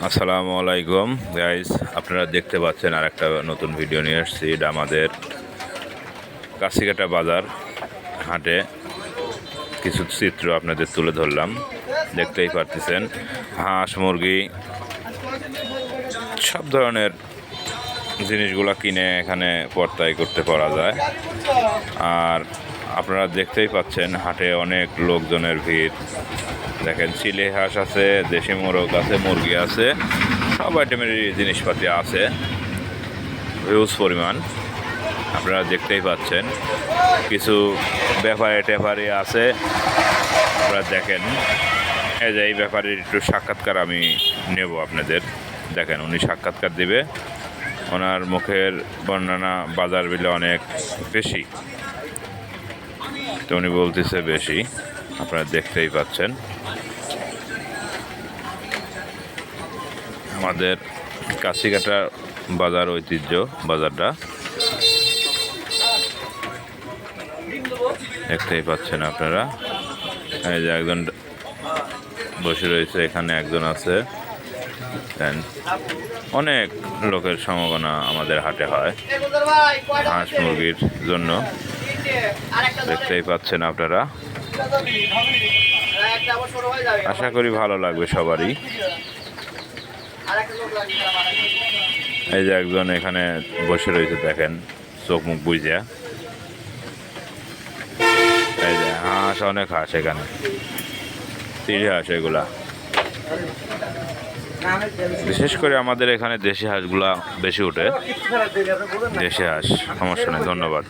আসসালামু আলাইকুম গাইস, আপনারা দেখতে পাচ্ছেন আর একটা নতুন ভিডিও নিয়ে এসেছি। এটা আমাদের কাশিকাটা বাজার হাটে কিছু চিত্র আপনাদের তুলে ধরলাম। দেখতেই পারতেছেন হাঁস মুরগি সব ধরনের জিনিসগুলো কিনে এখানে পর্তায় করতে পারা যায়। আর আপনারা দেখতেই পাচ্ছেন হাটে অনেক লোকজনের ভিড়। দেখেন চিলে হাঁস আছে, দেশি মোরগ আছে, মুরগি আছে, সব আইটেমেরই জিনিসপাতি আছে হিউজ পরিমাণ। আপনারা দেখতেই পাচ্ছেন কিছু ব্যাপারী আছে। আপনারা দেখেন এই যে এই ব্যাপারীর একটু সাক্ষাৎকার আমি নেব আপনাদের। দেখেন উনি সাক্ষাৎকার দিবে, ওনার মুখের বর্ণনা বাজার বিলে অনেক বেশি, তো উনি বলতেছে বেশি। আপনারা দেখতেই পাচ্ছেন আমাদের কাশিকাটা বাজার ঐতিহ্য বাজারটা দেখতেই পাচ্ছেন আপনারা। এই যে একজন বসে রয়েছে, এখানে একজন আছে। অনেক লোকের সমাগম আমাদের হাটে হয় হাঁস মুরগির জন্য। দেখতেই পাচ্ছেন আপনারা। আশা করি ভালো লাগবে সবারই। এই যে একজন এখানে বসে রয়েছে, দেখেন চোখ মুখ বুঝিয়া। এই যে হাঁস, অনেক হাঁস এখানে, তিরি হাঁস এগুলা। বিশেষ করে আমাদের এখানে দেশি হাঁসগুলা বেশি ওঠে। দেশি হাঁস, সমস্যা নেই। ধন্যবাদ।